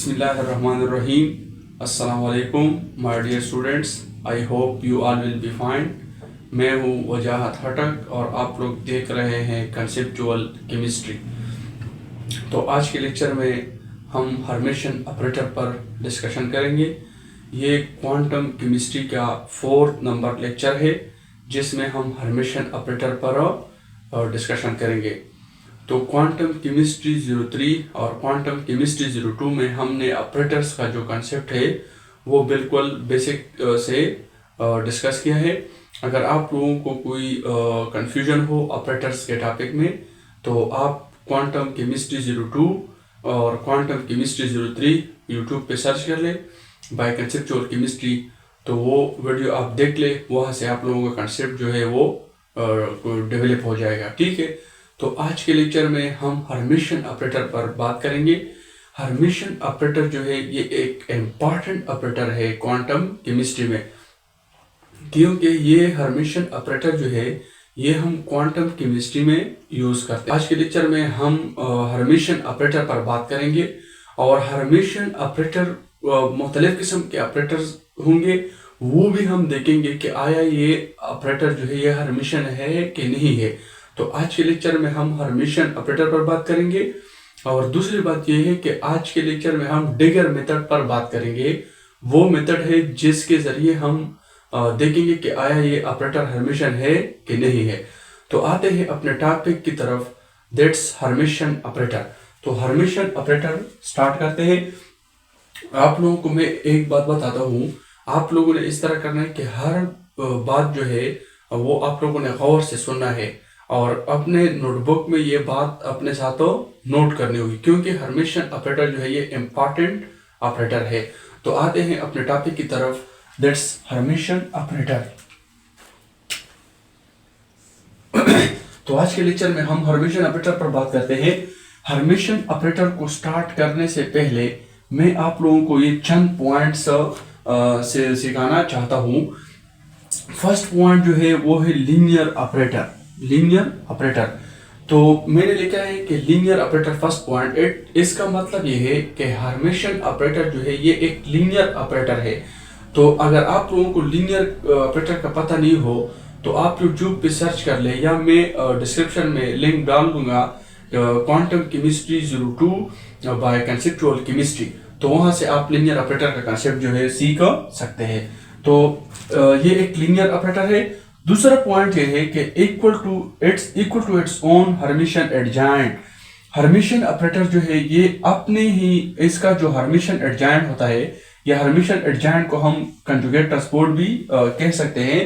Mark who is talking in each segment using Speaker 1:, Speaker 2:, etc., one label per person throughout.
Speaker 1: बिस्मिल्लाहिर्रहमानिर्रहीम। अस्सलाम वालेकुम my dear students, I hope you all will be fine. मैं हूँ वजाहत हटक और आप लोग देख रहे हैं कंसेप्चुअल केमिस्ट्री। तो आज के लेक्चर में हम हर्मिशन ऑपरेटर पर डिस्कशन करेंगे। ये क्वांटम केमिस्ट्री का 4th नंबर लेक्चर है जिसमें हम हर्मिशन ऑपरेटर पर डिस्कशन करेंगे। तो क्वांटम केमिस्ट्री 03 और क्वांटम केमिस्ट्री 02 में हमने ऑपरेटर्स का जो कंसेप्ट है वो बिल्कुल बेसिक से डिस्कस किया है। अगर आप लोगों को कोई कंफ्यूजन हो ऑपरेटर्स के टॉपिक में तो आप क्वांटम केमिस्ट्री 02 और क्वांटम केमिस्ट्री 03 यूट्यूब पे सर्च कर ले बाय कंसेप्चुअल केमिस्ट्री, तो वो वीडियो आप देख ले। वहाँ से आप लोगों का कंसेप्ट जो है वो डेवलप हो जाएगा। ठीक है, तो आज के लेक्चर में हम हर्मिशन ऑपरेटर पर बात करेंगे। हर्मिशन ऑपरेटर जो है ये एक इम्पॉर्टेंट ऑपरेटर है क्वांटम केमिस्ट्री में, क्योंकि ये हर्मिशन ऑपरेटर जो है ये हम क्वांटम केमिस्ट्री में यूज करते हैं। आज के लेक्चर में हम हर्मिशन ऑपरेटर पर बात करेंगे और हर्मिशन ऑपरेटर मुख्तलिफ किस्म के ऑपरेटर्स होंगे, वो भी हम देखेंगे कि आया ये ऑपरेटर जो है ये हर्मिशन है कि नहीं है। तो आज के लेक्चर में हम हर्मिशन ऑपरेटर पर बात करेंगे और दूसरी बात यह है कि आज के लेक्चर में हम डिगर मेथड पर बात करेंगे। वो मेथड है जिसके जरिए हम देखेंगे कि आया ये ऑपरेटर हर्मिशन है कि नहीं है। तो आते हैं अपने टॉपिक की तरफ, दैट्स हर्मिशन ऑपरेटर। तो हर्मिशन ऑपरेटर स्टार्ट करते हैं। आप लोगों को मैं एक बात बताता हूँ, आप लोगों ने इस तरह करना है कि हर बात जो है वो आप लोगों ने गौर से सुनना है और अपने नोटबुक में ये बात अपने साथ नोट करनी होगी, क्योंकि हर्मिशन ऑपरेटर जो है ये इम्पॉर्टेंट ऑपरेटर है। तो आते हैं अपने टॉपिक की तरफ, दैट्स हर्मिशन ऑपरेटर। तो आज के लेक्चर में हम हर्मिशन ऑपरेटर पर बात करते हैं। हर्मिशन ऑपरेटर को स्टार्ट करने से पहले मैं आप लोगों को ये चंद पॉइंट्स से सिखाना चाहता हूँ। फर्स्ट पॉइंट जो है वो है लीनियर ऑपरेटर। लीनियर ऑपरेटर, तो मैंने लिखा है कि लीनियर ऑपरेटर फर्स्ट पॉइंट, इसका मतलब ये है कि हर्मिशन ऑपरेटर जो है ये एक लीनियर ऑपरेटर है। तो अगर आप लोगों को लीनियर ऑपरेटर का पता नहीं हो तो आप यूट्यूब पे सर्च कर ले, या मैं डिस्क्रिप्शन में लिंक डाल दूंगा quantum chemistry 02 by conceptual chemistry. तो वहां से आप लीनियर ऑपरेटर का कंसेप्ट जो है सीख सकते हैं। तो ये एक लीनियर ऑपरेटर है। दूसरा पॉइंट ये है कि equal to its own Hermitian adjoint. Hermitian operator जो है ये अपने ही इसका जो हर्मिशन एडजॉइंट होता है, या हर्मिशन एडजॉइंट को हम कंजुगेट ट्रांसपोर्ट भी कह सकते हैं।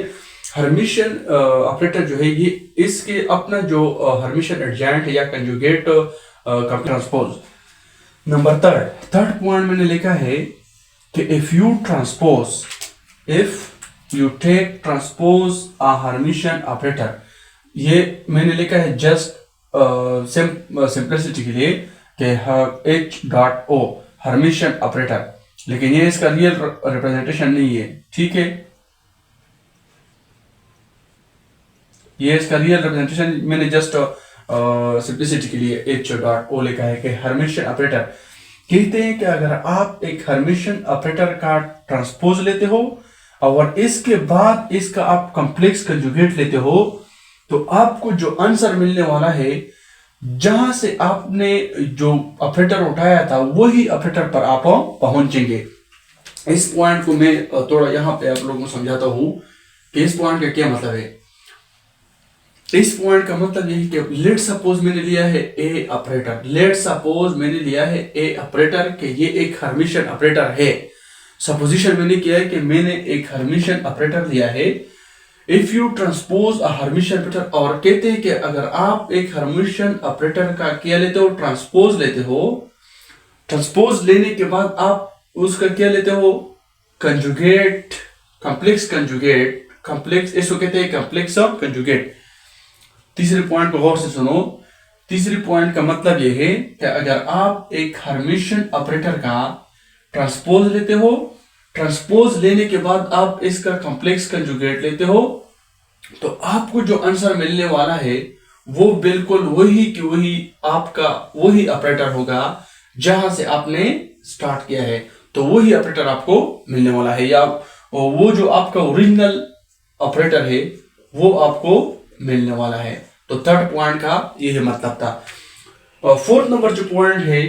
Speaker 1: हर्मिशन ऑपरेटर जो है ये इसके अपना जो हर्मिशन एडजॉइंट है या conjugate transpose. Number third point मैंने लिखा है कि if you take transpose a Hermitian operator, ये मैंने लिखा है जस्ट सिंपलिसिटी के लिए कि H.O Hermitian ऑपरेटर, लेकिन ये इसका रियल रिप्रेजेंटेशन नहीं है। ठीक है, ये इसका रियल रिप्रेजेंटेशन मैंने जस्ट सिंपलिसिटी के लिए H.O लिखा है कि हर्मिशन ऑपरेटर। कहते हैं कि अगर आप एक हर्मिशन ऑपरेटर का ट्रांसपोज लेते हो और इसके बाद इसका आप कॉम्प्लेक्स कंजुगेट लेते हो तो आपको जो आंसर मिलने वाला है, जहां से आपने जो ऑपरेटर उठाया था वही ऑपरेटर पर आप पहुंचेंगे। इस पॉइंट को मैं थोड़ा यहां पे आप लोगों को समझाता हूं कि इस पॉइंट का क्या मतलब है। इस पॉइंट का मतलब यही कि लेट सपोज मैंने लिया है ए ऑपरेटर, लेट सपोज मैंने लिया है ए ऑपरेटर कि ये एक हर्मिशन ऑपरेटर है। सपोजिशन मैंने किया है कि मैंने एक हर्मिशन ऑपरेटर लिया है। If you transpose a Hermitian operator, और कहते हैं कि अगर आप एक हर्मिशन ऑपरेटर का क्या लेते हो, ट्रांसपोज लेते हो, ट्रांसपोज लेने के बाद आप उसका क्या लेते हो, कंजुगेट, कॉम्प्लेक्स कंजुगेट, कॉम्प्लेक्स, इसको कहते हैं कॉम्प्लेक्स ऑफ कंजुगेट। तीसरे पॉइंट को गौर से सुनो। तीसरे पॉइंट का मतलब यह है कि अगर आप एक हर्मिशन ऑपरेटर का ट्रांसपोज लेते हो, ट्रांसपोज लेने के बाद आप इसका कॉम्प्लेक्स कंजुगेट लेते हो, तो आपको जो आंसर मिलने वाला है वो बिल्कुल वही कि वही आपका वही ऑपरेटर होगा जहां से आपने स्टार्ट किया है, तो वही ऑपरेटर आपको मिलने वाला है, या वो जो आपका ओरिजिनल ऑपरेटर है वो आपको मिलने वाला है। तो थर्ड पॉइंट का यही मतलब था। और फोर्थ नंबर जो पॉइंट है,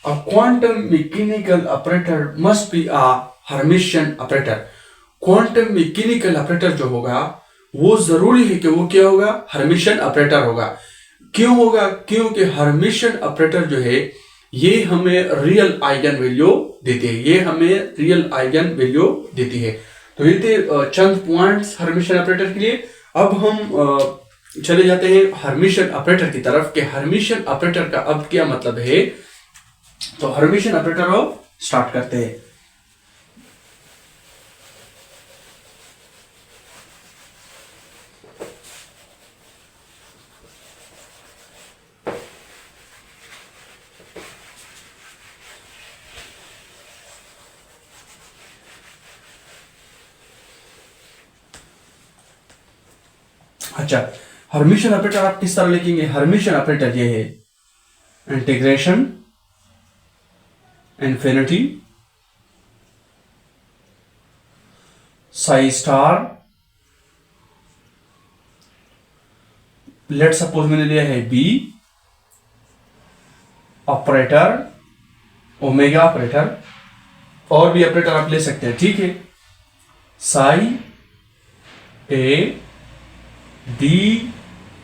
Speaker 1: a quantum mechanical operator must be a Hermitian operator. Quantum mechanical operator जो होगा वो जरूरी है कि वो क्या होगा, हर्मिशियन ऑपरेटर होगा। क्यों होगा, क्योंकि हर्मिशियन ऑपरेटर जो है ये हमें रियल आइगन वैल्यू देती है, ये हमें रियल आइगन वैल्यू देती है। तो ये थे चंद पॉइंट्स हर्मिशियन ऑपरेटर के लिए। अब हम चले जाते हैं हर्मिशियन ऑपरेटर की तरफ कि हर्मिशियन ऑपरेटर का अब क्या मतलब है। तो हर्मिशियन ऑपरेटर अब स्टार्ट करते हैं। अच्छा, हर्मिशियन ऑपरेटर आप किस तरह लिखेंगे? हर्मिशियन ऑपरेटर ये है integration infinity Sai star, late suppose मैंने लिया है बी ऑपरेटर, ओमेगा ऑपरेटर, और भी ऑपरेटर आप ले सकते हैं, ठीक है। Sai A D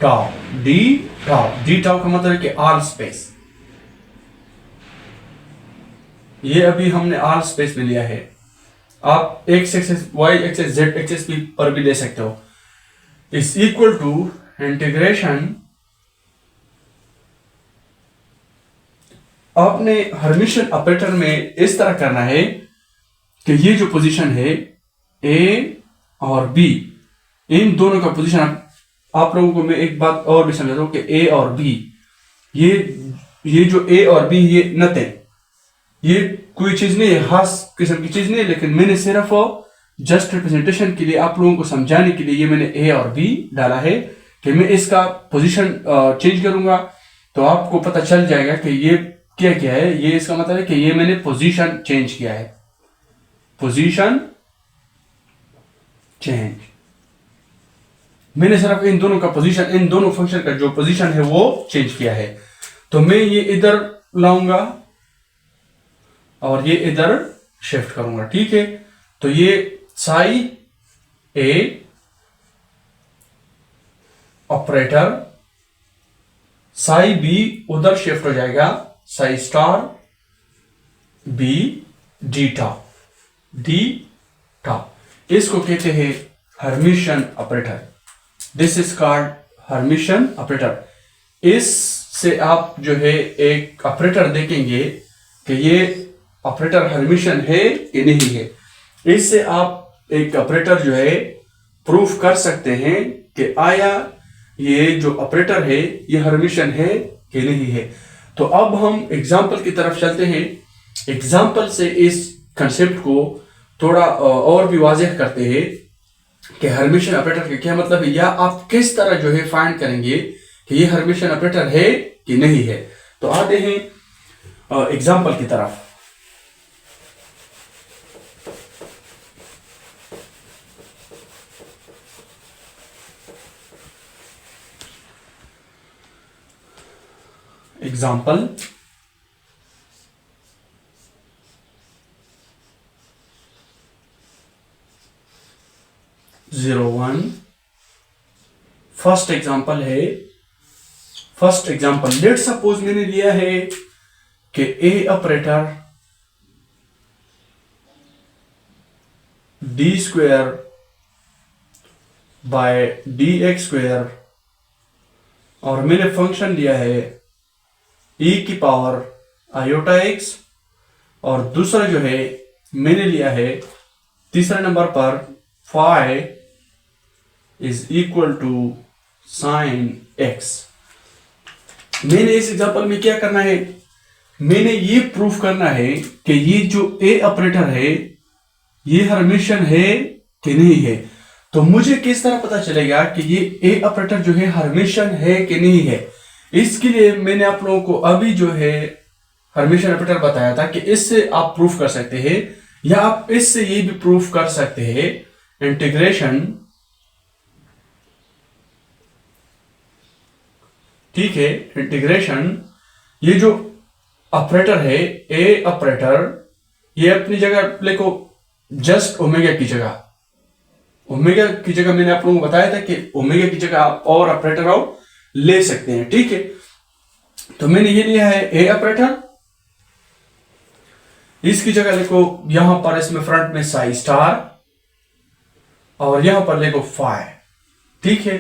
Speaker 1: tau, D tau, D tau का मतलब है कि ऑल स्पेस। ये अभी हमने ऑल स्पेस में लिया है। आप x axis, y axis, z axis भी पर भी ले सकते हो। इज इक्वल टू इंटीग्रेशन, आपने हर्मिशियन ऑपरेटर में इस तरह करना है कि ये जो पोजीशन है ए और बी, इन दोनों का पोजीशन आप लोगों को मैं एक बात और भी समझा दूं कि ए और बी, ये जो ए और बी ये नथिंग, ये कोई चीज नहीं है, खास किस्म की चीज नहीं है, लेकिन मैंने सिर्फ जस्ट रिप्रेजेंटेशन के लिए, आप लोगों को समझाने के लिए ये मैंने ए और बी डाला है कि मैं इसका पोजीशन चेंज करूंगा तो आपको पता चल जाएगा कि ये क्या क्या है। ये इसका मतलब है कि ये मैंने पोजीशन चेंज किया है, पोजीशन चेंज। मैंने सिर्फ इन दोनों का पोजीशन, इन दोनों फंक्शन का जो पोजीशन है वो चेंज किया है। तो मैं ये इधर लाऊंगा और ये इधर शिफ्ट करूंगा, ठीक है। तो ये Sai A operator, Sai B उधर शिफ्ट हो जाएगा, साई स्टार बी डीटा, डीटा, इसको कहते हैं Hermitian operator. This is called Hermitian operator. इससे आप जो है एक ऑपरेटर देखेंगे कि ये ऑपरेटर हर्मिशियन है कि नहीं है। इससे आप एक ऑपरेटर जो है प्रूफ कर सकते हैं कि आया ये जो ऑपरेटर है ये हर्मिशियन है कि नहीं है। तो अब हम एग्जाम्पल की तरफ चलते हैं। एग्जाम्पल से इस कंसेप्ट को थोड़ा और भी वाज़ेह करते हैं कि हर्मिशियन ऑपरेटर का क्या मतलब है, या आप किस तरह जो है फाइंड करेंगे कि ये हर्मिशियन ऑपरेटर है कि नहीं है। तो आते हैं एग्जाम्पल की तरफ। Example zero one, first example है। फर्स्ट एग्जाम्पल, लेट सपोज मैंने लिया है कि A operator D square by D X square, और मैंने फंक्शन लिया है e की पावर आयोटा x, और दूसरा जो है मैंने लिया है तीसरे नंबर पर phi is equal to sine x। मैंने इस एग्जांपल में क्या करना है, मैंने ये प्रूफ करना है कि ये जो ए ऑपरेटर है ये हर्मिशियन है कि नहीं है। तो मुझे किस तरह पता चलेगा कि ये ए ऑपरेटर जो है हर्मिशियन है कि नहीं है। इसके लिए मैंने आप लोगों को अभी जो है हर्मिशियन ऑपरेटर बताया था कि इससे आप प्रूफ कर सकते हैं, या आप इससे ये भी प्रूफ कर सकते हैं इंटीग्रेशन, ठीक है, इंटीग्रेशन ये जो ऑपरेटर है ए ऑपरेटर, ये अपनी जगह लिखो जस्ट ओमेगा की जगह, ओमेगा की जगह मैंने आप लोगों को बताया था कि ओमेगा की जगह आप और ऑपरेटर और ले सकते हैं, ठीक है। तो मैंने ये लिया है ए ऑपरेटर, इसकी जगह लिखो यहां पर इसमें फ्रंट में साई स्टार और यहां पर लिखो फाई, ठीक है,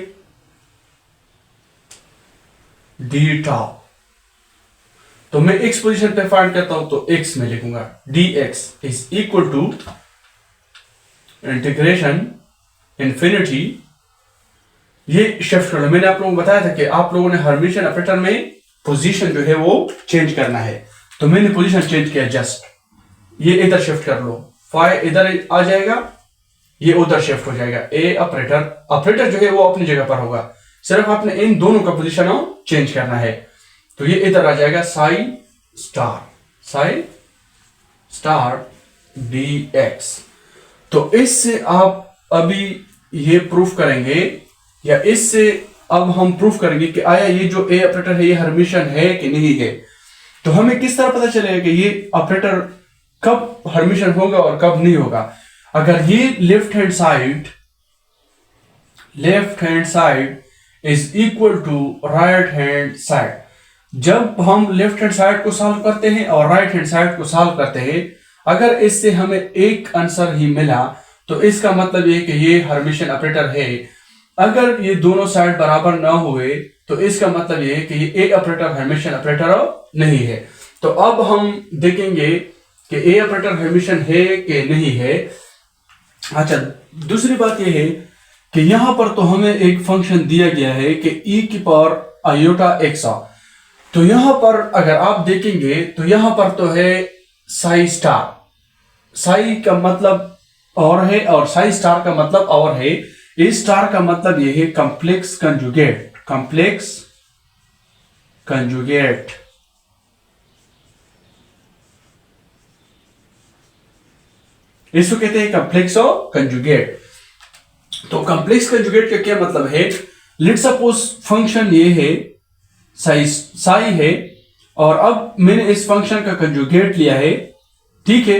Speaker 1: डी टाउ। तो मैं x पोजीशन पे फाइंड करता हूं तो x में लिखूंगा dx is equal to integration infinity, ये शिफ्ट करना। मैंने आप लोगों को बताया था कि आप लोगों ने हर्मिशियन ऑपरेटर में पोजीशन जो है वो चेंज करना है, तो मैंने पोजीशन चेंज किया, जस्ट ये इधर शिफ्ट कर लो, फाई इधर आ जाएगा, ये उधर शिफ्ट हो जाएगा। ए ऑपरेटर जो है वो अपनी जगह पर होगा, सिर्फ आपने इन दोनों का पोजीशन चेंज करना है। तो ये इधर आ जाएगा साई स्टार dx। तो इससे आप अभी ये प्रूफ करेंगे, या इससे अब हम प्रूफ करेंगे कि आया ये जो ए ऑपरेटर है ये हर्मिशियन है कि नहीं है। तो हमें किस तरह पता चलेगा कि ये ऑपरेटर कब हर्मिशियन होगा और कब नहीं होगा। अगर ये left hand side is equal to right hand side, जब हम लेफ्ट हैंड साइड को सॉल्व करते हैं और राइट हैंड साइड को सॉल्व करते हैं, अगर इससे हमें एक आंसर ही मिला तो इसका मतलब ये कि ये हर्मिशियन ऑपरेटर है। अगर ये दोनों साइड बराबर ना हुए तो इसका मतलब ये है कि ये ए ऑपरेटर हर्मिशियन ऑपरेटर नहीं है। तो अब हम देखेंगे कि ए ऑपरेटर हर्मिशियन है कि नहीं है। अच्छा, दूसरी बात ये है कि यहां पर तो हमें एक फंक्शन दिया गया है कि e की पावर आयोटा एक्स, तो यहां पर अगर आप देखेंगे तो यहां पर तो है साई स्टार, साई का मतलब और है और साई स्टार का मतलब और है। इस स्टार का मतलब यह है कॉम्प्लेक्स कंजुगेट, इसको कहते हैं कॉम्प्लेक्स और कंजुगेट। तो कॉम्प्लेक्स कंजुगेट का क्या मतलब है, लेट्स सपोज फंक्शन ये है साई है, और अब मैंने इस फंक्शन का कंजुगेट लिया है, ठीक है,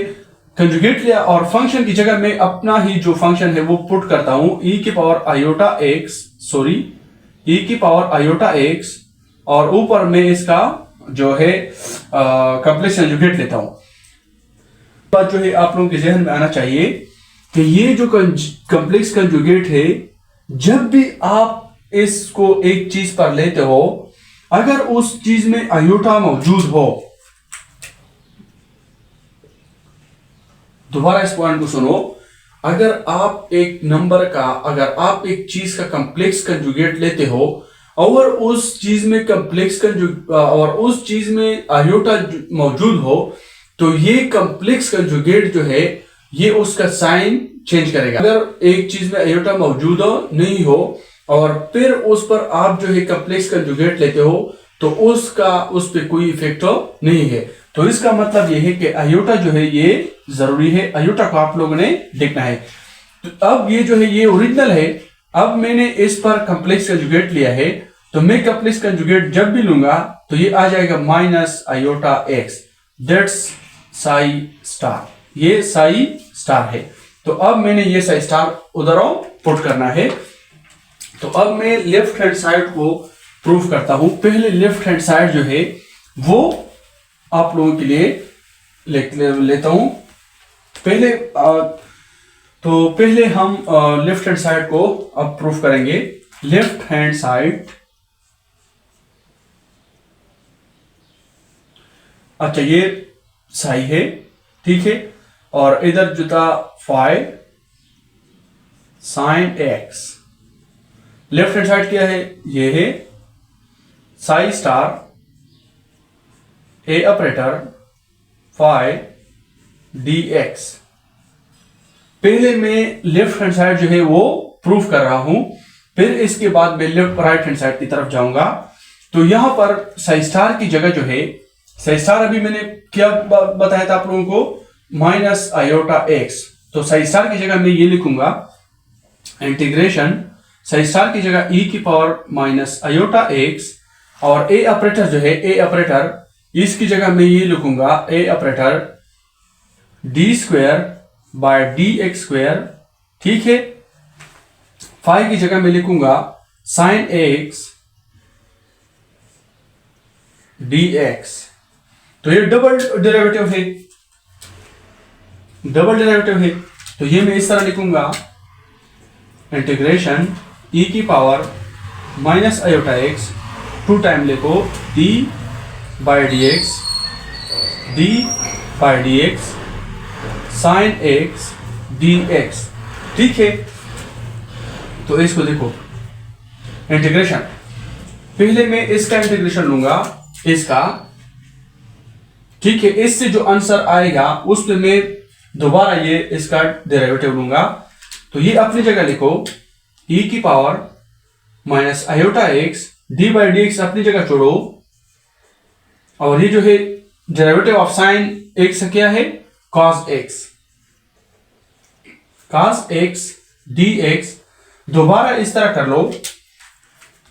Speaker 1: कंजुगेट लिया और फंक्शन की जगह में अपना ही जो फंक्शन है वो पुट करता हूं e की पावर आयोटा एक्स, और ऊपर में इसका जो है कॉम्प्लेक्स कंजुगेट लेता हूं। बात जो है आप लोगों के जहन में आना चाहिए कि ये जो कॉम्प्लेक्स कंजुगेट है, जब भी आप इसको एक चीज पर लेते हो, अगर उस चीज में आयोटा मौजूद हो, दोबारा इस पॉइंट को सुनो, अगर आप एक नंबर का, अगर आप एक चीज का कॉम्प्लेक्स कंजुगेट लेते हो और उस चीज में और उस चीज में आयोटा मौजूद हो, तो ये कॉम्प्लेक्स कंजुगेट जो है ये उसका साइन चेंज करेगा। अगर एक चीज में आयोटा मौजूद नहीं हो और फिर उस पर आप जो है कॉम्प्लेक्स कंजुगेट लेते हो, तो उसका उस पर कोई इफेक्ट नहीं है। तो इसका मतलब यह है कि आयोटा जो है ये जरूरी है, आयोटा को आप लोगों ने देखना है। तो अब ये जो है ये ओरिजिनल है, अब मैंने इस पर कॉम्प्लेक्स कंजुगेट लिया है, तो मैं कॉम्प्लेक्स कंजुगेट जब भी लूंगा तो ये आ जाएगा minus iota x, that's Sai star, ये साई स्टार है। तो अब मैंने ये साई स्टार उधर पुट करना है। तो अब मैं लेफ्ट हैंड साइड को प्रूफ करता हूं। पहले लेफ्ट हैंड साइड जो है वो आप लोगों के लिए लेता हूं। पहले हम लेफ्ट हैंड साइड को अब प्रूफ करेंगे। लेफ्ट हैंड साइड, अच्छा ये साई है, ठीक है, और इधर जो था phi sine x. Left hand side क्या है, ये है psi star A operator phi d x. पहले मैं लेफ्ट हैंड साइड जो है वो प्रूफ कर रहा हूं, फिर इसके बाद मैं लेफ्ट राइट हैंड साइड की तरफ जाऊंगा। तो यहां पर साई स्टार की जगह जो है साइन स्टार अभी मैंने क्या बताया था आप लोगों को, माइनस आयोटा एक्स। तो साइन स्टार की जगह मैं ये लिखूंगा इंटीग्रेशन साइन स्टार की जगह e की पावर माइनस आयोटा एक्स, और ए ऑपरेटर जो है ए ऑपरेटर इसकी जगह मैं ये लिखूंगा A operator D square by D x square. ठीक है, फाइव की जगह मैं लिखूंगा साइन एक्स डी एक्स। तो ये डबल डेरिवेटिव है, डबल डेरिवेटिव है, तो ये मैं इस तरह लिखूंगा इंटीग्रेशन e की power minus iota X, two time लिखो D by D x, D by D X sine X D x. ठीक है, तो इसको देखो इंटीग्रेशन, पहले मैं इसका इंटीग्रेशन लूंगा इसका। ठीक है, इससे जो आंसर आएगा उस पे मैं दोबारा ये इसका डेरिवेटिव लूंगा। तो ये अपनी जगह लिखो e की power minus iota x, D by D x अपनी जगह छोड़ो, और ये जो है डेरिवेटिव ऑफ साइन एक्स क्या है, cos x, cos x D x. दोबारा इस तरह कर लो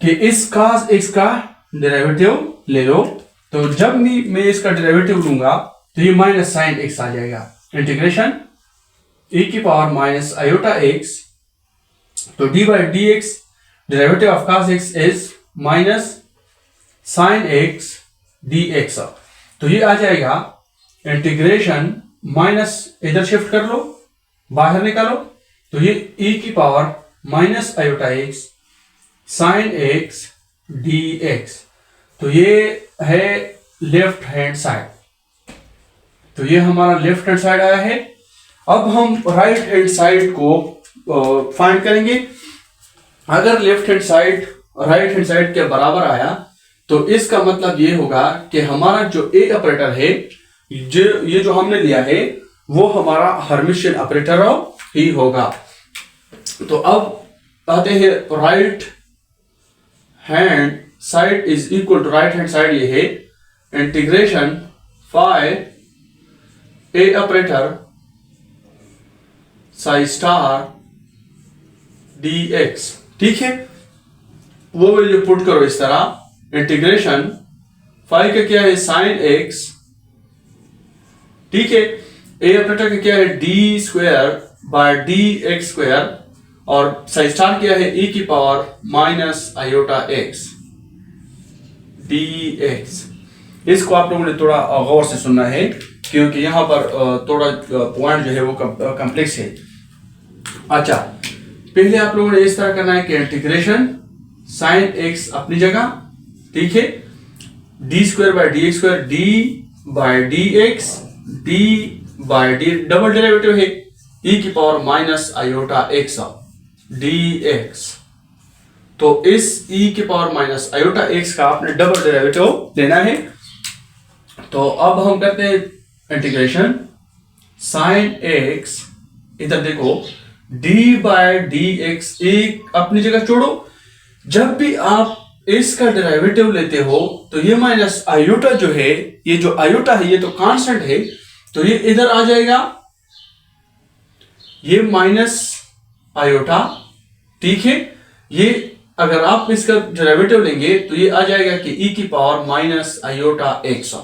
Speaker 1: कि इस cos x का डेरिवेटिव ले लो। तो जब मैं इसका डेरिवेटिव लूंगा तो ये माइनस साइन x आ जाएगा। इंटीग्रेशन e की पावर माइनस आयोटा x, तो d by D x derivative of cos x is minus sine x dx। तो ये आ जाएगा इंटीग्रेशन माइनस, इधर शिफ्ट कर लो, बाहर निकालो, तो ये e की power minus iota x sine X D x. तो ये है लेफ्ट हैंड साइड, तो ये हमारा लेफ्ट हैंड साइड आया है। अब हम राइट हैंड साइड को फाइंड करेंगे। अगर left hand side right hand side के बराबर आया तो इसका मतलब ये होगा कि हमारा जो ए ऑपरेटर है, ये जो हमने लिया है वो हमारा हर्मिशियन ऑपरेटर ही होगा। तो अब आते हैं right hand side is equal to, right hand side ये है integration five A operator psi star d x. ठीक है, वो वैल्यू पुट करो इस तरह, इंटीग्रेशन फाइव का क्या है साइन एक्स, ठीक है, ए ऑपरेटर का क्या है d square by D x square, और साइन स्टार क्या है e की power minus iota x D x. इसको आप लोगों ने थोड़ा गौर से सुनना है क्योंकि यहां पर थोड़ा पॉइंट जो है वो कॉम्प्लेक्स है। अच्छा, पहले आप लोगों ने इस तरह करना है कि इंटीग्रेशन साइन एक्स अपनी जगह, ठीक है, d square by D x square, d by D x, d by d double derivative है e की power minus iota x D x. तो इस e की पावर माइनस आयोटा एक्स का आपने डबल डेरिवेटिव लेना है। तो अब हम करते हैं इंटीग्रेशन साइन एक्स, इधर देखो d बाय डी एक्स एक अपनी जगह छोड़ो। जब भी आप इसका डेरिवेटिव लेते हो तो ये माइनस आयोटा जो है, ये जो आयोटा है ये तो कांस्टेंट है, तो ये इधर आ जाएगा, ये माइनस आयोटा। ठीक है, ये अगर आप इसका डेरिवेटिव लेंगे तो ये आ जाएगा कि e की power minus iota x,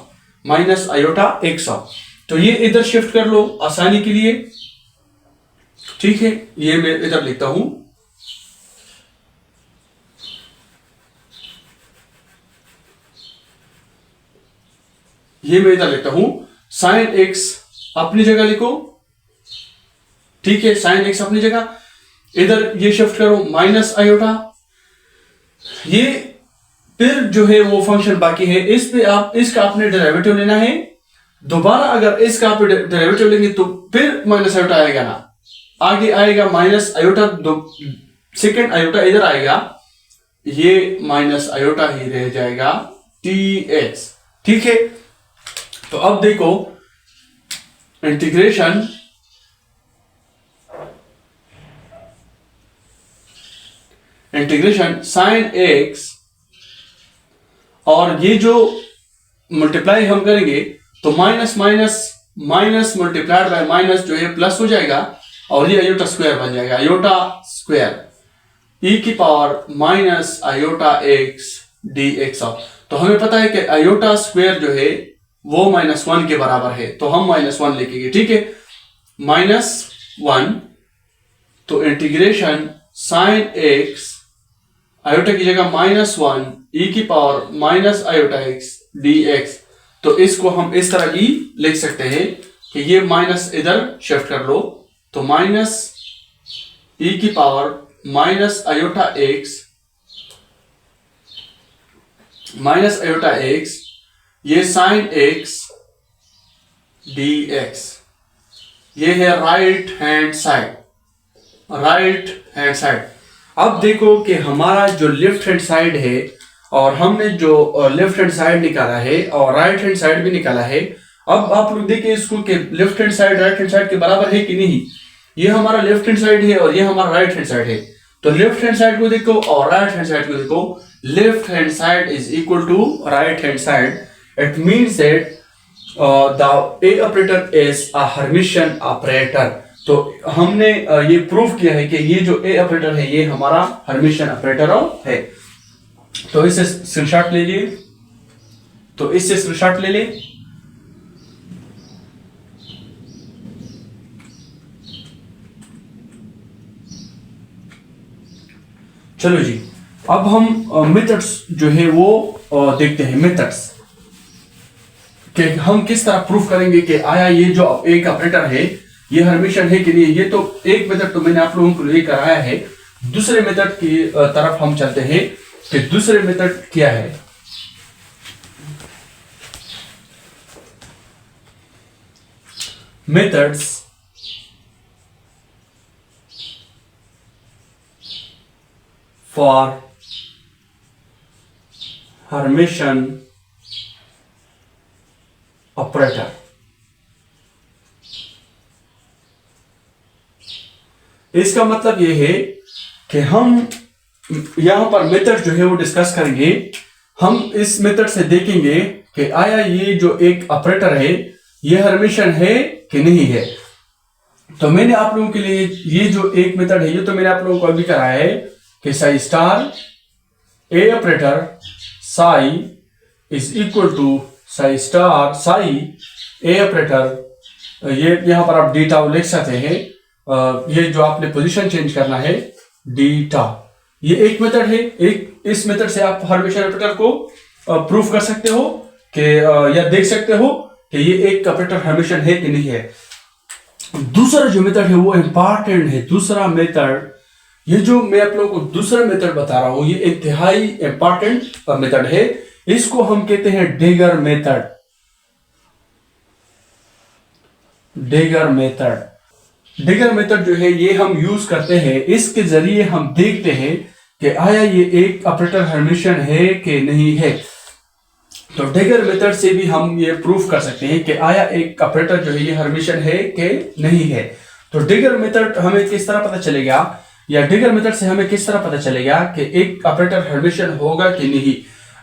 Speaker 1: minus iota x. तो ये इधर शिफ्ट कर लो आसानी के लिए। ठीक है, ये मैं इधर लिखता हूं, ये मैं इधर लिखता हूं साइन एक्स अपनी जगह लिखो। ठीक है, साइन एक्स अपनी जगह, इधर ये शिफ्ट करो माइनस आयोटा। ये फिर जो है वो फंक्शन बाकी है, इस पे आप इसका आपने डेरिवेटिव लेना है। दोबारा अगर इसका आप डेरिवेटिव लेंगे तो फिर माइनस आयोटा आएगा ना, आगे आएगा माइनस आयोटा, दो सेकेंड आयोटा इधर आएगा, ये माइनस आयोटा ही रह जाएगा टी एक्स। ठीक है, तो अब देखो इंटीग्रेशन साइन एक्स, और ये जो मल्टीप्लाई हम करेंगे तो minus minus minus multiplied by minus जो है प्लस हो जाएगा और ये आयोटा स्क्वायर बन जाएगा, आयोटा स्क्वायर ई की power minus iota x D x. तो हमें पता है कि आयोटा स्क्वायर जो है वो -1 के बराबर है, तो हम -1 लिखेंगे, ठीक है, -1। तो इंटीग्रेशन साइन एक्स आयोटा की जगह -1 ई की power minus iota x D x. तो इसको हम इस तरह भी लिख सकते हैं कि ये माइनस इधर शिफ्ट कर लो, तो माइनस ई की पावर माइनस आयोटा एक्स ये साइन एक्स डी एक्स, ये है राइट हैंड साइड। अब देखो कि हमारा जो लेफ्ट हैंड साइड है और हमने जो लेफ्ट हैंड साइड निकाला है और राइट हैंड साइड भी निकाला है। अब आप लोग देखिए इसको कि left hand side right hand side के बराबर है कि नहीं। ये हमारा लेफ्ट हैंड साइड है और ये हमारा राइट हैंड साइड है। तो लेफ्ट हैंड साइड को देखो और राइट हैंड साइड को देखो, left hand side is equal to right hand side. It means that the A operator is a Hermitian operator. तो हमने ये प्रूफ किया है कि ये जो ए ऑपरेटर है ये हमारा हर्मिशियन ऑपरेटर है। तो इससे स्क्रीनशॉट ले लिए, तो इससे स्क्रीनशॉट ले ले। चलो जी, अब हम मेथड्स जो है वो देखते हैं। मेथड्स कि हम किस तरह प्रूफ करेंगे कि आया ये जो एक ऑपरेटर है ये हर्मिशियन है कि नहीं। ये तो एक मेथड तो मैंने आप लोगों को लिए कराया है। दूसरे मेथड की तरफ हम चलते हैं कि दूसरे मेथड क्या है। Methods for Hermitian operator. इसका मतलब यह है कि हम यहां पर मेथड जो है वो डिस्कस करेंगे। हम इस मेथड से देखेंगे कि आया ये जो एक ऑपरेटर है ये हर्मिशियन है कि नहीं है। तो मैंने आप लोगों के लिए ये जो एक मेथड है ये तो मैंने आप लोगों को अभी कराया है कि psi star A operator psi is equal to psi star psi A operator. ये यहां पर आप डेटा लिख सकते हैं। ये जो आपने पोजीशन चेंज करना है डेटा, ये एक मेथड है। एक इस मेथड से आप हर्मिशियन ऑपरेटर को प्रूफ कर सकते हो कि या देख सकते हो कि ये एक ऑपरेटर हर्मिशियन है कि नहीं है। दूसरा जो मेथड है वो इंपॉर्टेंट है। दूसरा मेथड, ये जो मैं आप लोगों को दूसरा मेथड बता रहा हूं ये इंतहाई इंपॉर्टेंट मेथड है। इसको हम कहते हैं डेगर मेथड। डेगर मेथड जो है ये हम यूज करते हैं। इसके जरिए हम देखते हैं कि आया ये एक ऑपरेटर हर्मिशियन है कि नहीं है। तो डेगर मेथड से भी हम ये प्रूफ कर सकते हैं कि आया एक ऑपरेटर जो है ये हर्मिशियन है कि नहीं है। तो डेगर मेथड हमें किस तरह पता चलेगा, या डेगर मेथड से हमें किस तरह पता चलेगा कि एक ऑपरेटर हर्मिशियन होगा कि नहीं।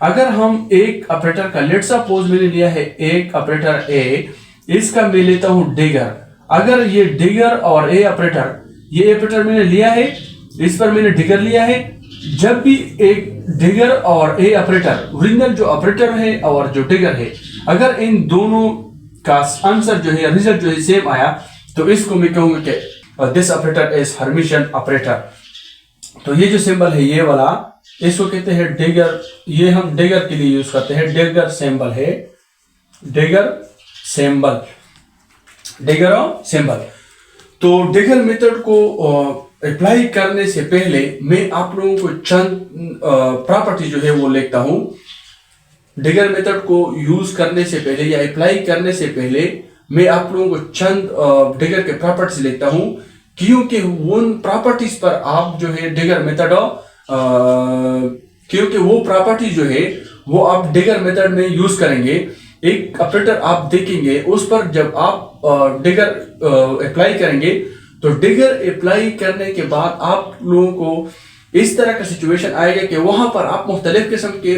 Speaker 1: अगर हम एक ऑपरेटर का लेट्स सपोज मैंने लिया है एक ऑपरेटर ए, इसका मैं लेता हूं डेगर। अगर ये डिगर और ए ऑपरेटर, ये ऑपरेटर मैंने लिया है, इस पर मैंने डिगर लिया है। जब भी एक डिगर और ए ऑपरेटर, ओरिजिनल जो ऑपरेटर है और जो डिगर है, अगर इन दोनों का आंसर जो है रिजल्ट जो है सेम आया तो इसको मैं कहूंगा कि this operator is Hermitian operator. तो ये जो सिंबल है ये वाला, इसको कहते हैं डिगर। ये हम डिगर के लिए यूज करते हैं। डिगर सिंबल है, डिगर सिंबल। तो डिगर मेथड को अप्लाई करने से पहले मैं आप लोगों को चंद प्रॉपर्टी जो है वो लिखता हूं। डिगर मेथड को यूज करने से पहले या अप्लाई करने से पहले मैं आप लोगों को चंद डिगर के प्रॉपर्टीज लिखता हूं, क्योंकि उन प्रॉपर्टीज पर आप जो है डिगर मेथड क्योंकि वो प्रॉपर्टी जो है वो आप डिगर मेथड में यूज करेंगे। एक ऑपरेटर आप देखेंगे उस पर जब आप डिगर अप्लाई करेंगे तो डिगर अप्लाई करने के बाद आप लोगों को इस तरह का सिचुएशन आएगा कि वहां पर आप मुख्तलिफ किस्म के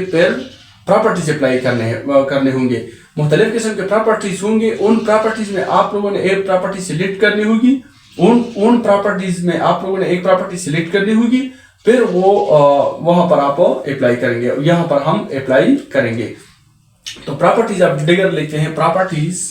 Speaker 1: प्रॉपर्टीज अप्लाई करने होंगे, मुख्तलिफ किस्म के प्रॉपर्टीज होंगे। उन प्रॉपर्टीज में आप लोगों ने एक प्रॉपर्टी सिलेक्ट करनी होगी, उन प्रॉपर्टीज में आप लोगों ने एक प्रॉपर्टी सिलेक्ट करनी होगी, फिर वो वहां पर आप अप्लाई करेंगे। यहां पर हम अप्लाई करेंगे। तो प्रॉपर्टीज आप डिगर लेते हैं, properties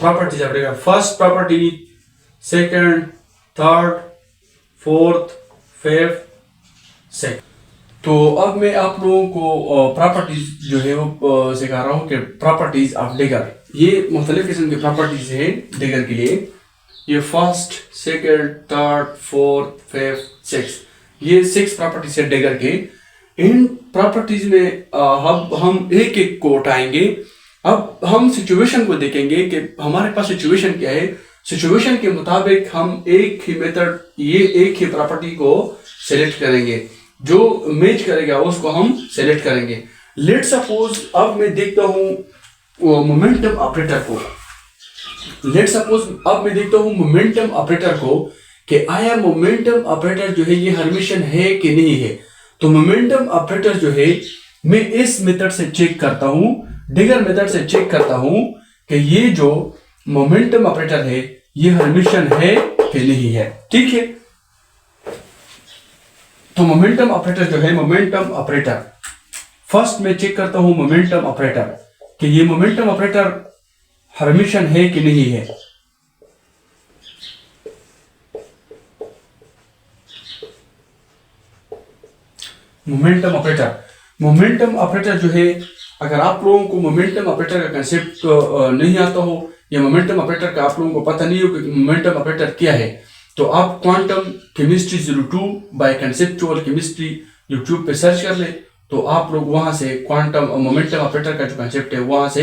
Speaker 1: of digger, first property, second, third, fourth, fifth, sixth. तो अब मैं आप लोगों को प्रॉपर्टीज जो है वो सिखा रहा हूँ कि प्रॉपर्टीज ऑफ डिगर, ये मुख्तलिफ किस्म की प्रॉपर्टीज है डिगर के लिए। ये first, second, third, fourth, fifth, sixth, ये 6 प्रॉपर्टीज है डिगर के। इन प्रॉपर्टीज में अब हम एक एक को उठाएंगे। अब हम सिचुएशन को देखेंगे कि हमारे पास सिचुएशन क्या है। सिचुएशन के मुताबिक हम एक ही मेथड, ये एक ही प्रॉपर्टी को सिलेक्ट करेंगे, जो मैच करेगा उसको हम सिलेक्ट करेंगे। लेट सपोज अब मैं देखता हूँ मोमेंटम ऑपरेटर को, लेट सपोज अब मैं देखता हूँ मोमेंटम ऑपरेटर को कि आया मोमेंटम ऑपरेटर जो है ये हर्मिशन है कि नहीं है। तो मोमेंटम ऑपरेटर जो है मैं इस मेथड से चेक करता हूँ, डिगर मेथड से चेक करता हूँ कि ये जो मोमेंटम ऑपरेटर है ये हर्मिशन है कि नहीं है। ठीक है, तो मोमेंटम ऑपरेटर जो है, मोमेंटम ऑपरेटर फर्स्ट मैं चेक करता हूं मोमेंटम ऑपरेटर कि ये मोमेंटम ऑपरेटर हर्मिशन है कि नहीं है। मोमेंटम ऑपरेटर जो है, अगर आप लोगों को मोमेंटम ऑपरेटर का कंसेप्ट नहीं आता हो या मोमेंटम ऑपरेटर का आप लोगों को पता नहीं हो कि मोमेंटम ऑपरेटर क्या है, तो आप quantum chemistry 02 by conceptual chemistry YouTube पे सर्च कर ले, तो आप लोग वहां से क्वांटम मोमेंटम ऑपरेटर का जो कंसेप्ट है वहां से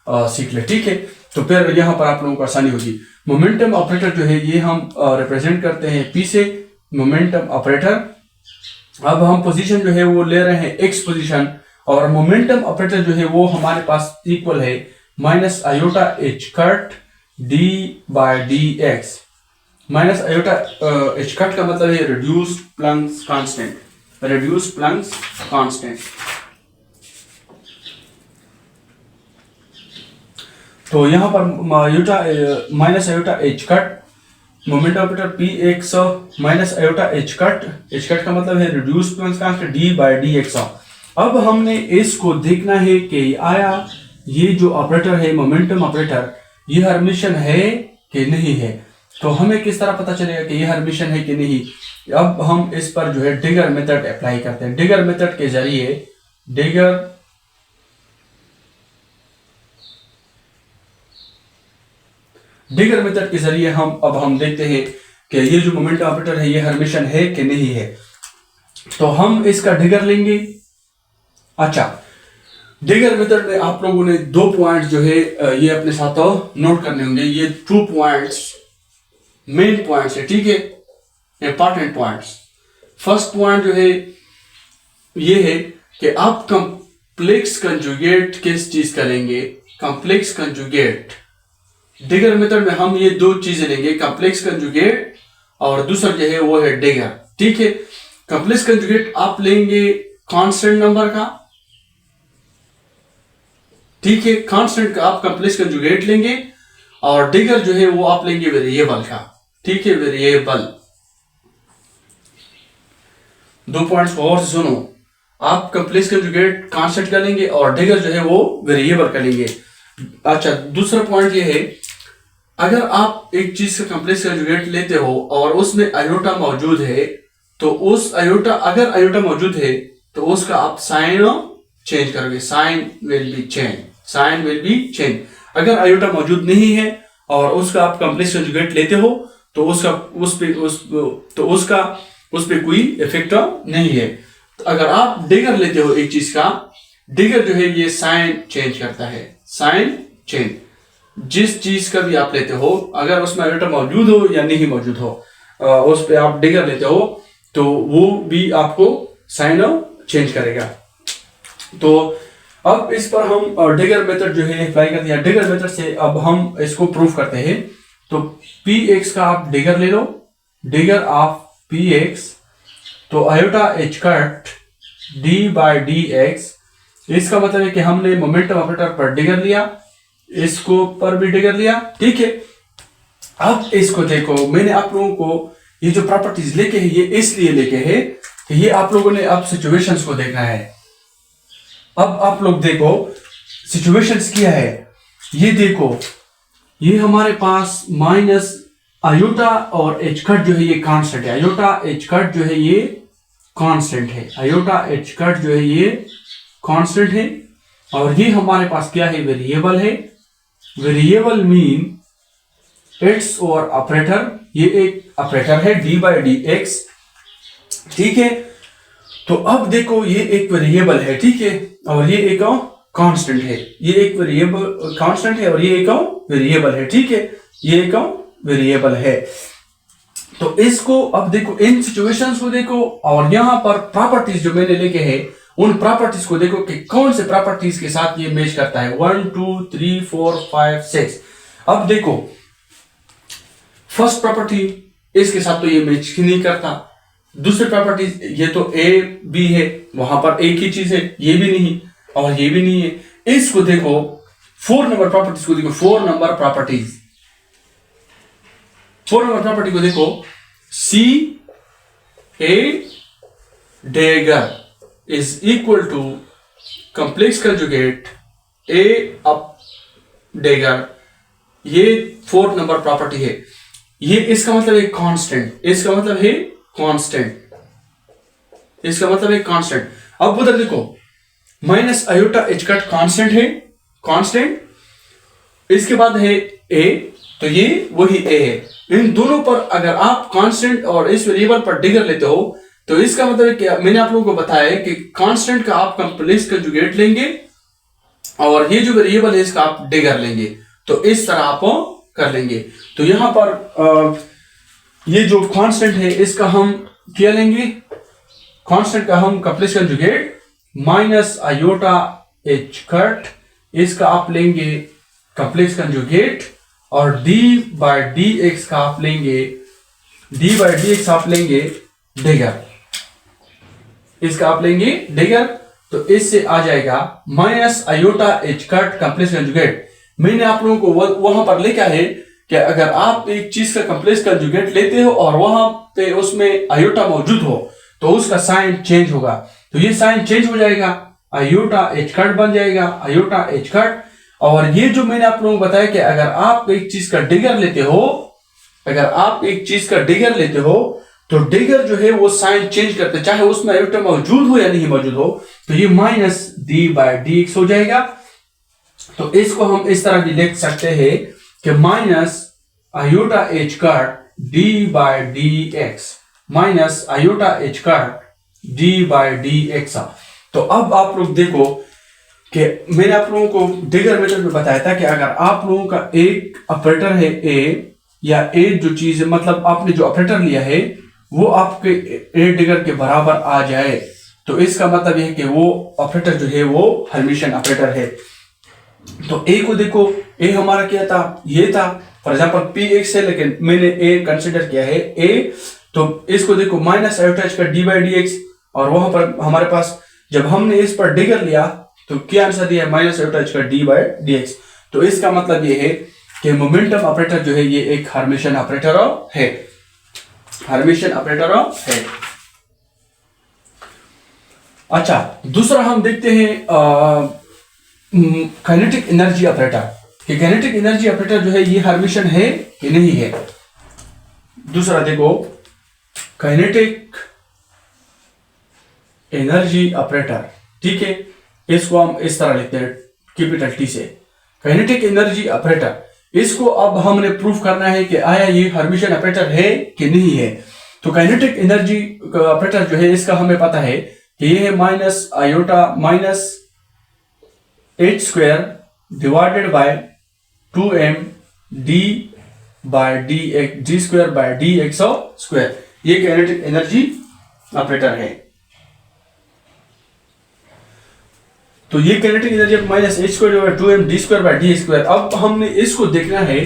Speaker 1: सीख ले। ठीक है, तो फिर यहाँ पर आप लोगों को आसानी होगी। मोमेंटम ऑपरेटर जो है ये हम रिप्रेजेंट करते हैं P से, मोमेंटम ऑपरेटर। अब हम पोजीशन जो है वो ले रहे हैं x पोजीशन, और मोमेंटम ऑपरेटर जो है वो हमारे पास इक्वल है minus iota h cut d by dx। Minus iota h cut का मतलब है reduced Planck's constant, reduced Planck's constant. तो यहां पर minus iota h cut, momentum operator p x minus iota h cut का मतलब है reduced Planck's constant d by dx। अब हमने इसको देखना है कि आया ये जो ऑपरेटर है मोमेंटम ऑपरेटर ये हर्मिशन है कि नहीं है। तो हमें किस तरह पता चलेगा कि ये हर्मिशन है कि नहीं। अब हम इस पर जो है डिगर मेथड अप्लाई करते हैं। डिगर मेथड के जरिए डिगर मेथड के जरिए हम देखते हैं कि ये जो मोमेंटम ऑपरेटर है ये हर्मिशन है कि नहीं है। तो हम इसका डिगर लेंगे। अच्छा, डिगर मेथड में आप लोगों ने 2 पॉइंट जो है ये अपने साथ नोट करने होंगे। ये 2 पॉइंट्स मेन पॉइंट्स है, ठीक है, इंपॉर्टेंट पॉइंट्स। फर्स्ट पॉइंट जो है ये है कि आप कॉम्प्लेक्स कंजुगेट किस चीज का लेंगे। कॉम्प्लेक्स कंजुगेट डिगर मेथड में हम ये 2 चीजें लेंगे, कॉम्प्लेक्स कंजुगेट और दूसरा जो है वो है डिगर। ठीक है, कॉम्प्लेक्स कंजुगेट आप लेंगे कांस्टेंट नंबर का, ठीक है, कांस्टेंट का आप कॉम्प्लेक्स कंजुगेट लेंगे, और डिगर जो है वो आप लेंगे वेरिएबल का। ठीक है, वेरिएबल। 2 पॉइंट्स को और से सुनो, आप कॉम्प्लेक्स कंजुगेट कांस्टेंट का लेंगे और डिगर जो है वो वेरिएबल का लेंगे। अच्छा, दूसरा पॉइंट ये है, अगर आप एक चीज का कॉम्प्लेक्स कंजुगेट लेते हो और उसमें आयोटा मौजूद है, तो उस आयोटा, अगर आयोटा मौजूद है तो उसका आप साइन चेंज करोगे, sign will be change, sign will be change. अगर आयोटा मौजूद नहीं है और उसका आप कॉम्प्लेक्स कंजुगेट लेते हो तो उसका उस पे कोई इफेक्ट नहीं है। तो अगर आप डिगर लेते हो एक चीज का, डिगर जो है ये साइन चेंज करता है, साइन चेंज। जिस चीज का भी आप लेते हो, अगर उसमें आयोटा मौजूद हो या नहीं मौजूद हो, उस पे आप डिगर लेते हो तो वो भी आपको साइन चेंज करेगा। तो अब इस पर हम डिगर मेथड जो है अप्लाई करते हैं। डिगर मेथड से अब हम इसको प्रूफ करते हैं। तो पी एक्स का आप डिगर ले लो, डिगर ऑफ पी एक्स, तो iota h cut d by D x. इसका मतलब है कि हमने मोमेंटम ऑपरेटर पर डिगर लिया, इसको पर भी डिगर लिया, ठीक है। अब इसको देखो, मैंने आप लोगों को ये जो प्रॉपर्टीज लेके है ये इसलिए लेके है कि ये आप लोगों ने अब सिचुएशंस को देखना है। अब आप लोग देखो सिचुएशंस क्या है, ये देखो, ये हमारे पास माइनस आयोटा और एच कट जो है ये कांस्टेंट है। आयोटा एच कट जो है ये कांस्टेंट है, आयोटा एच कट जो है ये कांस्टेंट है। और ये हमारे पास क्या है, वेरिएबल है। वेरिएबल मीन इट्स और ऑपरेटर, ये एक ऑपरेटर है डी बाई डी एक्स, ठीक है। तो अब देखो ये एक वेरिएबल है, ठीक है, और ये एक कांस्टेंट है। ये एक वेरिएबल कांस्टेंट है और ये एक वेरिएबल है, ठीक है, ये एक वेरिएबल है। तो इसको अब देखो, इन सिचुएशंस को देखो, और यहां पर प्रॉपर्टीज जो मैंने लेके है उन प्रॉपर्टीज को देखो कि कौन से प्रॉपर्टीज के साथ ये मैच करता है। 1 2 3 4 5 6। अब देखो फर्स्ट प्रॉपर्टी इसके साथ तो ये मैच ही नहीं करता। दूसरी प्रॉपर्टी, ये तो ए बी है, वहां पर एक ही चीज है, ये भी नहीं और ये भी नहीं है। इसको देखो 4 नंबर प्रॉपर्टीज को देखो, 4 नंबर प्रॉपर्टीज, 4 नंबर प्रॉपर्टी को देखो, c A dagger is equal to complex conjugate A up dagger. ये 4 नंबर प्रॉपर्टी है। ये इसका मतलब है कांस्टेंट, इसका मतलब है कांस्टेंट, इसका मतलब है कांस्टेंट। अब उधर देखो minus iota h cut constant है, कांस्टेंट। इसके बाद है ए, तो ये वही ए है। इन दोनों पर अगर आप कांस्टेंट और इस वेरिएबल पर डिगर लेते हो तो इसका मतलब है कि मैंने आप लोगों को बताया कि कांस्टेंट का आप कंप्लेक्स कंजुगेट लेंगे और ये जो वेरिएबल है इसका आप डिगर लेंगे। तो इस तरह आप कर लेंगे। तो यहां पर ये जो कांस्टेंट है इसका हम क्या लेंगे, कांस्टेंट का हम complex conjugate minus iota h cut, इसका आप लेंगे कंप्लेक्स कंजुगेट, और डी बाय डी एक्स का आप लेंगे, डी बाय डी एक्स आप लेंगे डिगर, इसका आप लेंगे डिगर। तो इससे आ जाएगा minus iota h cut complex conjugate. मैंने आप लोगों को वहां पर लिखा है कि अगर आप एक चीज का कंप्लेक्स कंजुगेट लेते हो और वहां पे उसमें आयोटा मौजूद हो तो उसका साइन चेंज होगा। तो ये साइन चेंज हो जाएगा, आयोटा एच कट बन जाएगा, आयोटा एच कट। और ये जो मैंने आप लोगों को बताया कि अगर आप एक चीज का डिगर लेते हो, अगर आप एक चीज का डिगर लेते हो तो डिगर जो है वो साइन चेंज करते हैं, चाहे उसमें आयोटा मौजूद हो या नहीं मौजूद हो। तो ये minus d by D x हो जाएगा। तो इसको हम इस तरह भी लिख सकते हैं कि minus iota h cut d by D x, minus iota h cut d by D x. तो अब आप लोग देखो कि मैंने आप लोगों को डिगर मेथड में बताया था कि अगर आप लोगों का एक ऑपरेटर है ए, या ए जो चीज है, मतलब आपने जो ऑपरेटर लिया है वो आपके ए डिगर के बराबर आ जाए तो इसका मतलब यह है कि वो ऑपरेटर जो है वो हर्मिशियन ऑपरेटर है। तो ए को देखो, ए हमारा क्या था, ये था फॉर एग्जाम्पल पी एक्स है, लेकिन मैंने ए कंसिडर किया है ए। तो इसको देखो माइनस आयोटा एच का डी बाई डी एक्स, और वहां पर हमारे पास जब हमने इस पर डिगर लिया तो क्या आंसर दिया, माइनस आयोटा एच का डी बाई डी एक्स। तो इसका मतलब ये है कि मोमेंटम ऑपरेटर जो है ये एक हर्मिशियन ऑपरेटर है, हर्मिशियन ऑपरेटर है। अच्छा, दूसरा हम देखते हैं काइनेटिक एनर्जी ऑपरेटर कि काइनेटिक एनर्जी ऑपरेटर जो है ये हर्मिशियन है कि नहीं है। दूसरा देखो काइनेटिक एनर्जी ऑपरेटर, ठीक है, इसको हम इस तरह लिखते हैं कैपिटल टी से, काइनेटिक एनर्जी ऑपरेटर। इसको अब हमने प्रूफ करना है कि आया ये हर्मिशियन ऑपरेटर है कि नहीं है। तो काइनेटिक एनर्जी ऑपरेटर जो है इसका हमें पता है कि ये है minus iota minus h square divided by 2m d by D x d square by D x square. ये काइनेटिक एनर्जी ऑपरेटर है। तो ये kinetic energy minus h square by 2m d square by d square. अब हमने इसको देखना है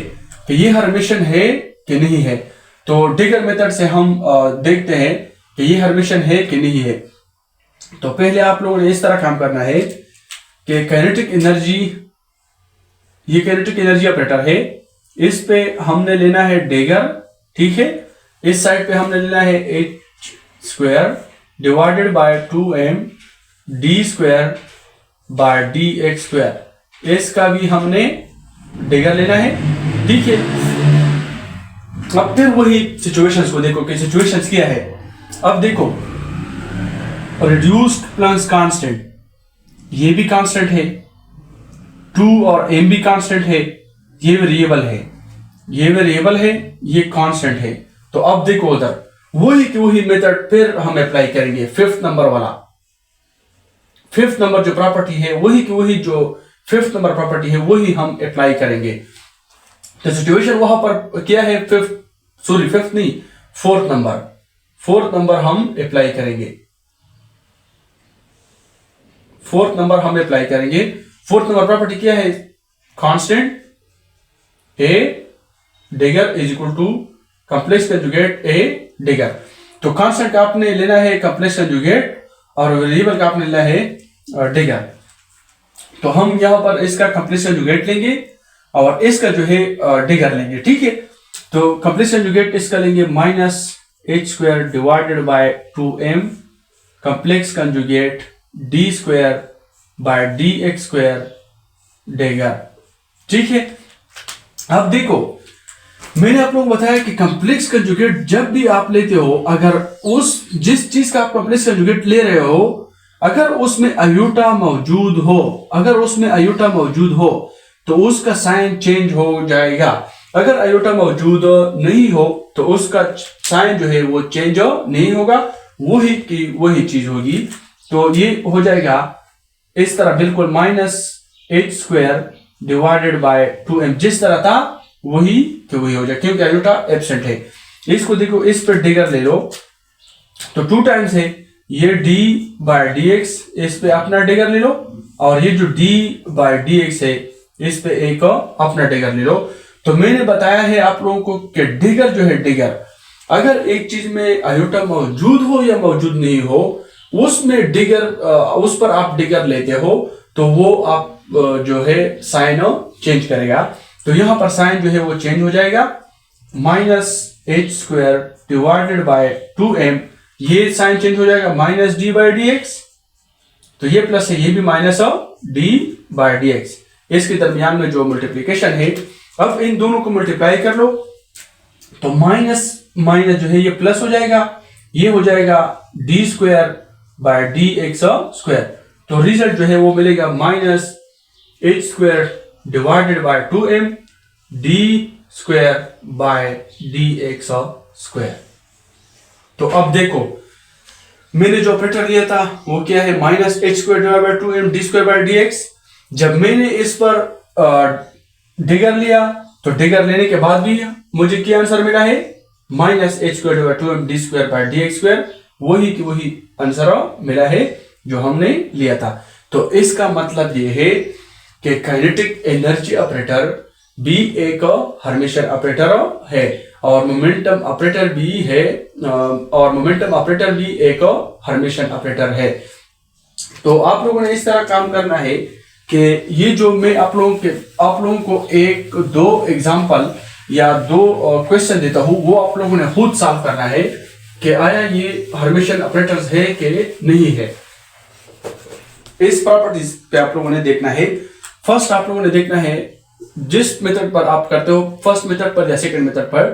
Speaker 1: कि ये हर्मिशन है कि नहीं है। तो डिगर मेथड से हम देखते हैं कि ये हर्मिशन है कि नहीं है। तो पहले आप लोगों ने इस तरह काम करना है कि काइनेटिक एनर्जी, ये काइनेटिक एनर्जी ऑपरेटर है, इस पे हमने लेना है डिगर, ठीक है। इस साइड पे हमने लेना है H square divided by 2m d square by D x square. इसका भी हमने डिगर लेना है, ठीक है। अब फिर वही सिचुएशंस को देखो कि सिचुएशंस क्या है। अब देखो रिड्यूस्ड प्लस कांस्टेंट, ये भी कांस्टेंट है, 2 और m भी कांस्टेंट है, ये वेरिएबल है, ये वेरिएबल है, ये कांस्टेंट है। तो अब देखो उधर वही की वही मेथड फिर हम अप्लाई करेंगे, फिफ्थ नंबर वाला, फिफ्थ नंबर जो प्रॉपर्टी है वही की वही जो फिफ्थ नंबर प्रॉपर्टी है वही हम अप्लाई करेंगे। तो सिचुएशन वहां पर क्या है, फिफ्थ नहीं, फोर्थ नंबर हम अप्लाई करेंगे, फोर्थ नंबर प्रॉपर्टी क्या है, constant A dagger is equal to complex conjugate A dagger. तो कांस्टेंट का आपने लेना है कॉम्प्लेक्स कंजुगेट और वेरिएबल का आपने लेना है डिगर। तो हम यहां पर इसका कॉम्प्लेक्स कंजुगेट लेंगे और इसका जो है डिगर लेंगे, ठीक है। तो कॉम्प्लेक्स कंजुगेट इसका लेंगे minus h square divided by 2m complex conjugate D square by D x square digger, ठीक है। अब देखो मैंने आप लोगों को बताया कि कॉम्प्लेक्स कंजुगेट जब भी आप लेते हो, अगर उस जिस चीज का आप कॉम्प्लेक्स कंजुगेट ले रहे हो अगर उसमें आयोटा मौजूद हो तो उसका साइन चेंज हो जाएगा। अगर आयोटा मौजूद नहीं हो तो उसका साइन जो है वो चेंज नहीं होगा, वही की वही चीज होगी। तो ये हो जाएगा इस तरह बिल्कुल minus h square divided by 2m, जिस तरह था वही कि वही हो जाए, क्योंकि आयोटा एब्सेंट है। इसको देखो, इस पर डिगर ले लो तो 2 टाइम्स है, ये d बाय डी एक्स, इस पे अपना डिगर ले लो, और ये जो d बाय डी एक्स है इस पे एक अपना डिगर ले लो। तो मैंने बताया है आप लोगों को कि डिगर जो है, डिगर अगर एक चीज में आयोटा मौजूद हो या मौजूद नहीं हो, उसमें डिगर उस पर आप डिगर लेते हो तो वो आप जो है साइन चेंज करेगा। तो यहां पर साइन जो है वो चेंज हो जाएगा, minus h square divided by 2m, ये साइन चेंज हो जाएगा minus d by D x. तो ये प्लस है, ये भी minus d by D x, इसके दरमियान में जो मल्टीप्लीकेशन है। अब इन दोनों को मल्टीप्लाई कर लो तो माइनस माइनस जो है ये प्लस हो जाएगा, ये हो जाएगा D square by D x square. तो रिजल्ट जो है वो मिलेगा minus h square divided by 2m d square by D x square. तो अब देखो मैंने जो ऑपरेटर लिया था वो क्या है, minus h square divide by 2m d square by D x. जब मैंने इस पर डिगर लिया तो डिगर लेने के बाद भी मुझे क्या आंसर मिला है, minus h square divide 2m d square by D x square, वही की वही आंसर मिला है जो हमने लिया था। तो इसका मतलब ये है कि काइनेटिक एनर्जी ऑपरेटर भी एक हर्मिशन ऑपरेटर है और मोमेंटम ऑपरेटर भी है, और मोमेंटम ऑपरेटर भी एक हर्मिशन ऑपरेटर है। तो आप लोगों ने इस तरह काम करना है कि ये जो मैं आप लोगों को एक दो एग्जांपल या दो क्वेश्चन देता हूं, वो आप लोगों ने खुद सॉल्व करना है कि आया ये हर्मिशन ऑपरेटर्स है कि नहीं है। इस प्रॉपर्टीज पे आप लोगों ने देखना है। फर्स्ट आप लोगों ने देखना है जिस मेथड पर आप करते हो, फर्स्ट मेथड पर या सेकंड मेथड पर,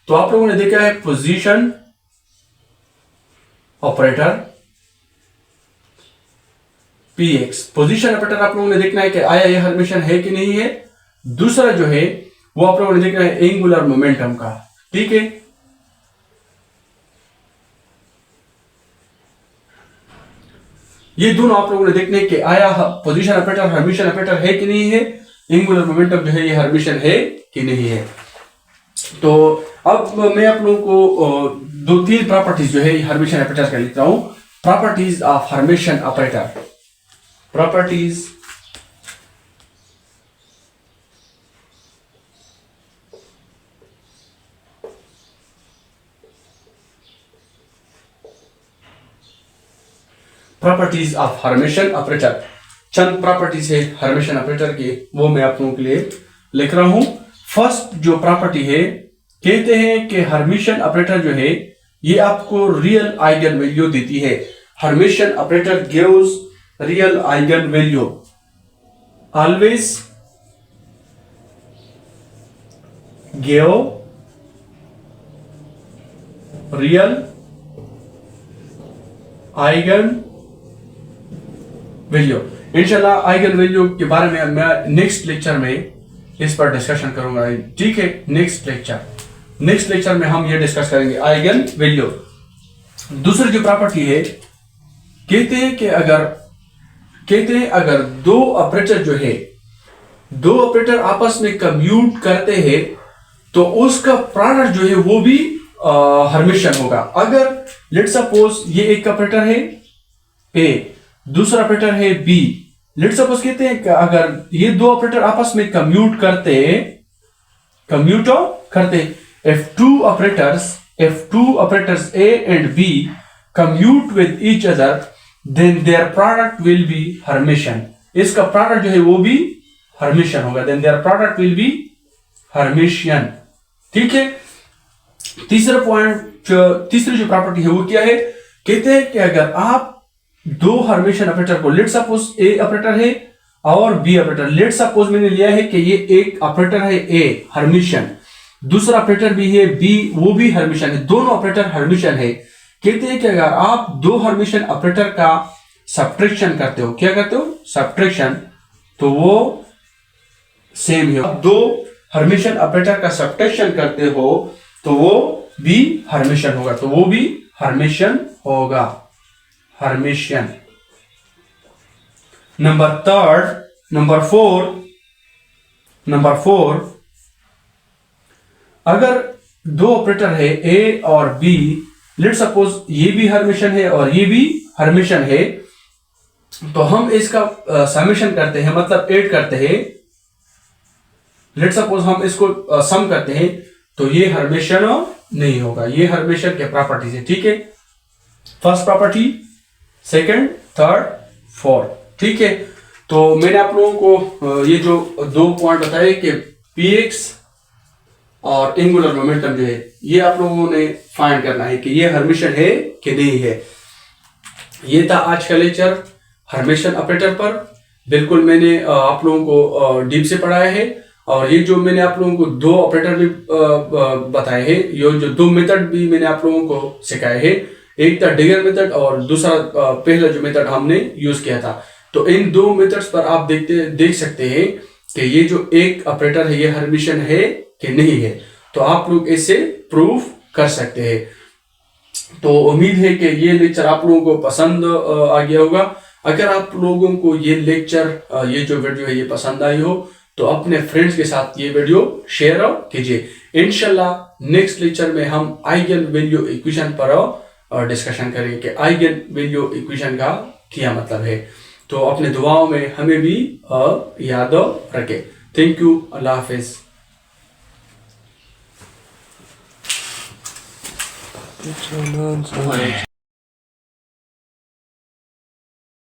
Speaker 1: तो आप लोगों ने देखा है position operator px। Position operator आप लोगों ने देखना है कि आया ये हर्मिशन है कि नहीं है। दूसरा जो है वो आप लोगों ने देखना है एंगुलर मोमेंटम का, ठीक है। ये दोनों आप लोगों ने देखने कि आया पोजीशन ऑपरेटर हर्मिशन ऑपरेटर है कि नहीं है, एंगुलर मोमेंटम जो है ये हर्मिशन है कि नहीं है। तो अब मैं आप लोगों को 2-3 प्रॉपर्टीज जो है हर्मिशन ऑपरेटर का लिखता हूं। Properties of Hermitian operator, properties properties of Hermitian operator. Chand properties है हर्मिशन ऑपरेटर की, वो मैं आप लोगों के लिए लिख रहा हूं। फर्स्ट जो प्रॉपर्टी है, कहते हैं कि हर्मिशन ऑपरेटर जो है ये आपको रियल आइगन वैल्यू देती है। Hermitian operator gives real eigen value, always give real eigen value. इंशाल्लाह आइगन वैल्यू के बारे में मैं नेक्स्ट लेक्चर में इस पर डिस्कशन करूंगा, ठीक है। नेक्स्ट लेक्चर में हम ये डिस्कस करेंगे आइगन वैल्यू। दूसरी जो प्रॉपर्टी है, कहते हैं अगर दो ऑपरेटर जो है, दो ऑपरेटर आपस में कम्यूट करते हैं तो उसका प्रोडक्ट जो है वो भी हर्मिशन होगा। अगर लेट सपोज ये एक ऑपरेटर है ए, दूसरा ऑपरेटर है बी। लेट सपोज कहते हैं कि अगर ये दो ऑपरेटर आपस में कम्यूट करते if two operators A and B commute with each other, then their product will be Hermitian. इसका प्रोडक्ट जो है वो भी हर्मिशन होगा, then their product will be Hermitian, ठीक है। तीसरी जो प्रॉपर्टी है वो क्या है, कहते हैं कि अगर आप दो हर्मिशन ऑपरेटर को, लेट सपोज ए ऑपरेटर है और बी ऑपरेटर, लेट सपोज मैंने लिया है कि ये एक ऑपरेटर है ए हर्मिशन, दूसरा ऑपरेटर भी है बी, वो भी हर्मिशन है, दोनों ऑपरेटर हर्मिशन है। कहते हैं कि अगर आप दो हर्मिशन ऑपरेटर का सब्ट्रैक्शन करते हो, क्या करते हो, सब्ट्रैक्शन, तो वो सेम है। दो हर्मिशन ऑपरेटर का सब्ट्रैक्शन करते हो तो वो भी हर्मिशन होगा, तो वो भी हर्मिशन होगा, हर्मिशन। नंबर फोर, अगर दो ऑपरेटर है ए और बी, लेट सपोज ये भी हर्मिशन है और ये भी हर्मिशन है, तो हम इसका समेशन करते हैं, मतलब ऐड करते हैं। लेट सपोज हम इसको सम करते हैं तो ये हर्मिशन नहीं होगा, ये हर्मिशन के प्रॉपर्टीज है, ठीक है। First property, second, third, fourth, ठीक है। तो मैंने आप लोगों को ये जो दो पॉइंट बताए कि px और एंगुलर मोमेंटम जो है, ये आप लोगों ने फाइंड करना है कि ये हर्मिशन है कि नहीं है। ये था आज का लेक्चर हर्मिशन ऑपरेटर पर। बिल्कुल मैंने आप लोगों को डीप से पढ़ाया है, और ये जो मैंने आप लोगों को दो ऑपरेटर भी बताए हैं, ये जो दो मेथड भी मैंने आप लोगों को सिखाए हैं, एक था डिगर मेथड और दूसरा पहला जो मेथड हमने यूज किया था। तो इन दो मेथड्स पर आप देख सकते हैं कि ये जो एक ऑपरेटर है ये हर्मिशन है कि नहीं है, तो आप लोग इसे प्रूफ कर सकते हैं। तो उम्मीद है कि ये लेक्चर आप लोगों को पसंद आ गया होगा। अगर आप लोगों को ये लेक्चर, ये जो वीडियो है ये पसंद आई हो तो अपने फ्रेंड्स के साथ ये वीडियो शेयर कीजिए। इंशाल्लाह नेक्स्ट लेक्चर में हम आइगन वैल्यू इक्वेशन पर डिस्कशन करेंगे कि आइगन वैल्यू इक्वेशन का क्या मतलब है। तो अपने दुआओं में हमें भी याद रखें। Thank you, Allah Hafiz.